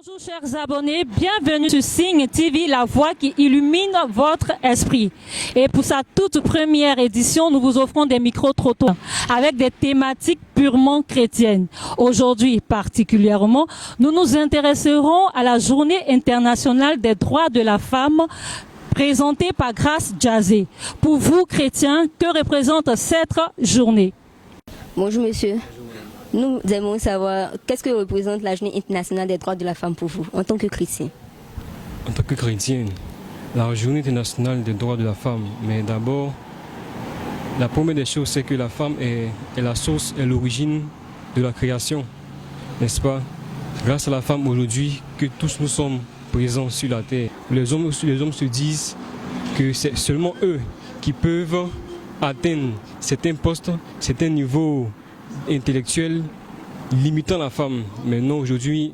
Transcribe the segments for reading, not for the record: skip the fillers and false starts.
Bonjour chers abonnés, bienvenue sur Signe TV, la voix qui illumine votre esprit. Et pour sa toute première édition, nous vous offrons des micro-trottoirs avec des thématiques purement chrétiennes. Aujourd'hui particulièrement, nous nous intéresserons à la Journée internationale des droits de la femme présentée par Grace Jazé. Pour vous chrétiens, que représente cette journée? Bonjour monsieur. Nous aimons savoir qu'est-ce que représente la Journée internationale des droits de la femme pour vous, en tant que chrétien. En tant que chrétien, la Journée internationale des droits de la femme, mais d'abord, la première des choses, c'est que la femme est la source et l'origine de la création, n'est-ce pas? Grâce à la femme aujourd'hui, que tous nous sommes présents sur la terre. Les hommes se disent que c'est seulement eux qui peuvent atteindre certains postes, certains niveaux intellectuel limitant la femme. Mais non, aujourd'hui,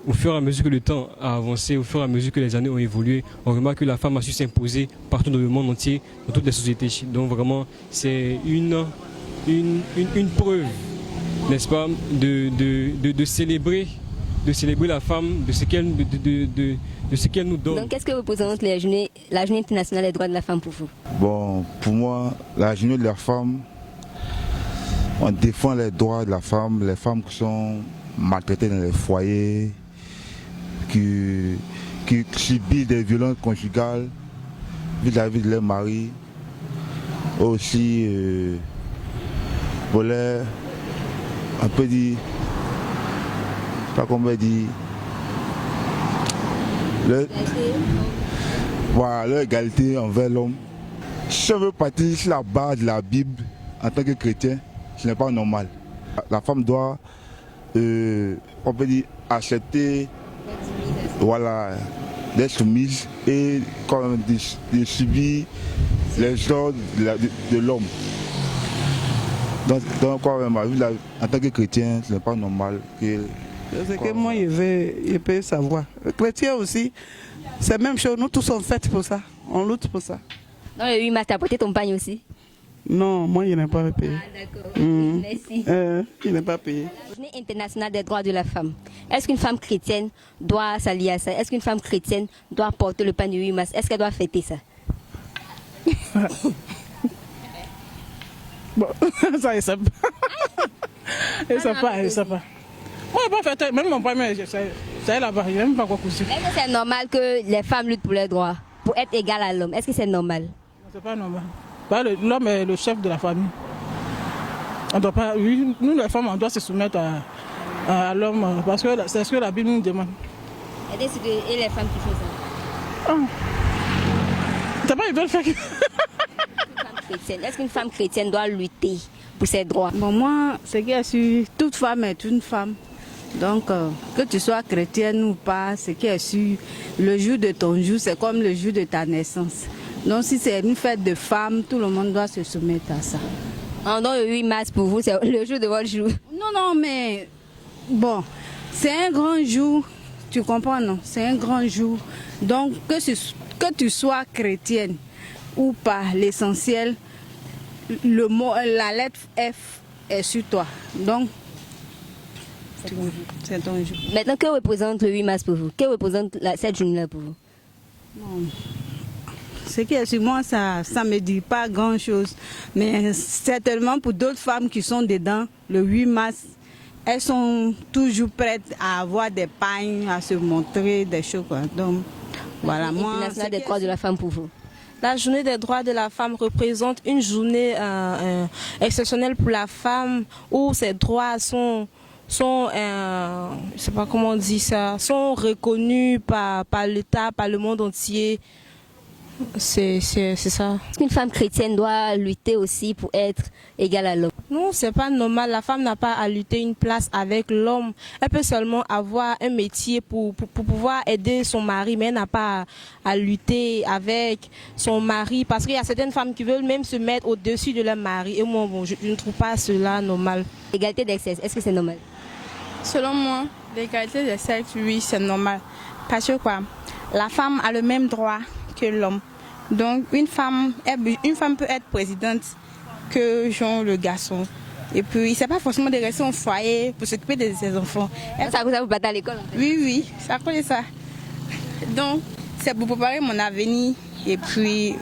au fur et à mesure que le temps a avancé, au fur et à mesure que les années ont évolué, on remarque que la femme a su s'imposer partout dans le monde entier, dans toutes les sociétés. Donc vraiment, c'est une preuve, n'est-ce pas, de célébrer la femme, de ce qu'elle nous donne. Donc qu'est-ce que représente la Journée internationale des droits de la femme pour vous? Bon, pour moi, la Journée de la femme, on défend les droits de la femme, les femmes qui sont maltraitées dans les foyers, qui subissent des violences conjugales vis-à-vis de leur mari. Aussi, on peut dire, pas qu'on peut dire, leur égalité envers l'homme. Si on veut partir sur la base de la Bible en tant que chrétien, ce n'est pas normal. La femme doit, on peut dire, accepter, voilà, d'être soumise et de subir les ordres de l'homme. Donc en tant que chrétien, ce n'est pas normal que... C'est que moi, je peux savoir. Le chrétien aussi, c'est la même chose. Nous tous sommes faits pour ça. On lutte pour ça. Non, le 8 mars, tu as porté ton pagne aussi? Non, moi, je n'ai pas payé. Ah, d'accord. Merci. Je n'ai pas payé. Journée internationale des droits de la femme. Est-ce qu'une femme chrétienne doit s'allier à ça? Est-ce qu'une femme chrétienne doit porter le pagne du 8 mars? Est-ce qu'elle doit fêter ça? Bon, ça, je ne sais pas. Je ne sais pas, je ne sais pas. Moi, je n'ai pas fêté, même mon pagne, c'est là-bas, je n'ai même pas quoi coucher. Est-ce que c'est normal que les femmes luttent pour leurs droits, pour être égales à l'homme? Est-ce que c'est normal? C'est pas normal. L'homme est le chef de la famille. On doit pas, nous les femmes, on doit se soumettre à l'homme parce que c'est ce que la Bible nous demande. Et les femmes qui font ça? Ah. C'est pas, ils veulent faire. Est-ce qu'une femme chrétienne doit lutter pour ses droits? Bon, moi, ce qui est sûr, toute femme est une femme. Donc, que tu sois chrétienne ou pas, ce qui est sûr, le jour de ton jour, c'est comme le jour de ta naissance. Donc, si c'est une fête de femmes, tout le monde doit se soumettre à ça. Donc, le 8 mars, pour vous, c'est le jour de votre jour? Non, mais bon, c'est un grand jour, tu comprends, non? C'est un grand jour. Donc, que tu sois chrétienne ou pas, l'essentiel, la lettre F est sur toi. Donc, c'est ton jour. Maintenant, que représente le 8 mars pour vous? Que représente cette journée-là pour vous? Non. Ce qui est sur moi, ça ne me dit pas grand-chose. Mais certainement pour d'autres femmes qui sont dedans, le 8 mars, elles sont toujours prêtes à avoir des pagnes, à se montrer, des choses. Donc, voilà, moi... Internationale des droits de la femme pour vous? La journée des droits de la femme représente une journée exceptionnelle pour la femme où ses droits sont je sais pas comment on dit ça, sont reconnus par l'État, par le monde entier. C'est ça. Est-ce qu'une femme chrétienne doit lutter aussi pour être égale à l'homme? Non, c'est pas normal. La femme n'a pas à lutter une place avec l'homme. Elle peut seulement avoir un métier pour pouvoir aider son mari, mais elle n'a pas à lutter avec son mari. Parce qu'il y a certaines femmes qui veulent même se mettre au-dessus de leur mari. Et moi, bon, je ne trouve pas cela normal. L'égalité des sexes, est-ce que c'est normal? Selon moi, l'égalité des sexes, oui, c'est normal. Parce que quoi, la femme a le même droit que l'homme. Donc une femme peut être présidente que genre le garçon. Et puis, c'est pas forcément de rester au foyer pour s'occuper de ses enfants. Ça vous battre à l'école en fait. Oui, c'est à cause de ça. Donc, c'est pour préparer mon avenir et puis,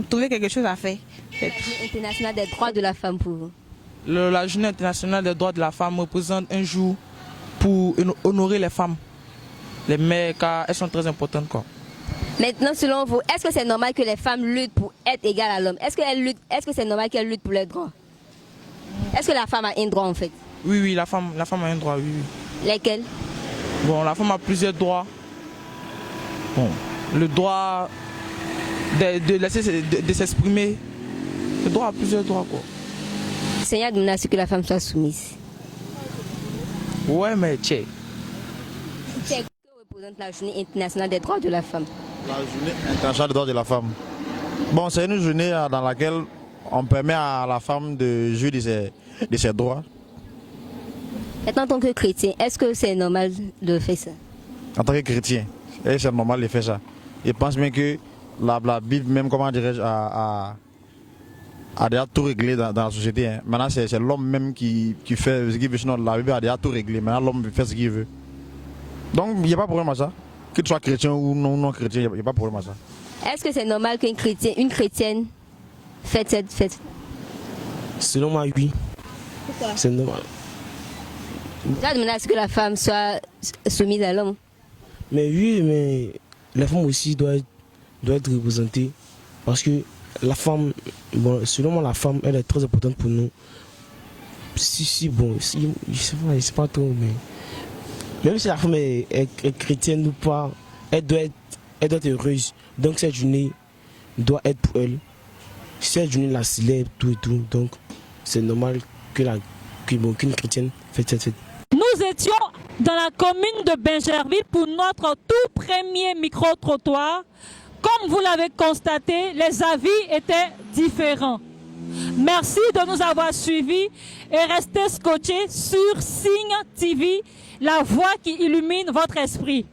trouver quelque chose à faire. Journée internationale des droits de la femme pour vous. La journée internationale des droits de la femme représente un jour pour honorer les femmes, les mères, car elles sont très importantes, quoi. Maintenant, selon vous, est-ce que c'est normal que les femmes luttent pour être égales à l'homme? Est-ce que c'est normal qu'elles luttent pour leurs droits? Est-ce que la femme a un droit en fait? Oui, la femme a un droit, oui. Lesquels? Bon, la femme a plusieurs droits. Bon, le droit de s'exprimer. Le droit a plusieurs droits, quoi. Le Seigneur demande à ce que la femme soit soumise. Ouais, mais tchè. Que représente la journée internationale des droits de la femme? La journée internationale des droits de la femme. Bon, c'est une journée dans laquelle on permet à la femme de jouir de ses droits. Et en tant que chrétien, est-ce que c'est normal de faire ça? En tant que chrétien, c'est normal de faire ça. Je pense bien que la Bible, même comment dirais-je, a déjà tout réglé dans la société. Hein. Maintenant, c'est l'homme même qui fait ce qu'il veut. Sinon, la Bible a déjà tout réglé. Maintenant, l'homme fait ce qu'il veut. Donc, il n'y a pas de problème à ça. Que tu sois chrétien ou non chrétien, il n'y a pas de problème à ça. Est-ce que c'est normal qu'une chrétienne fête cette fête? Selon moi, oui. Pourquoi? C'est normal. Tu as demandé à ce que la femme soit soumise à l'homme. Mais oui, mais la femme aussi doit être représentée. Parce que la femme, bon, selon moi, la femme, elle est très importante pour nous. Je sais pas trop, mais même si la femme est chrétienne ou pas, elle doit être heureuse. Donc cette journée doit être pour elle. Cette journée la célèbre, tout et tout. Donc c'est normal qu'une chrétienne fête cette fête. Nous étions dans la commune de Bingerville pour notre tout premier micro-trottoir. Comme vous l'avez constaté, les avis étaient différents. Merci de nous avoir suivis et restez scotchés sur Signe TV, la voix qui illumine votre esprit.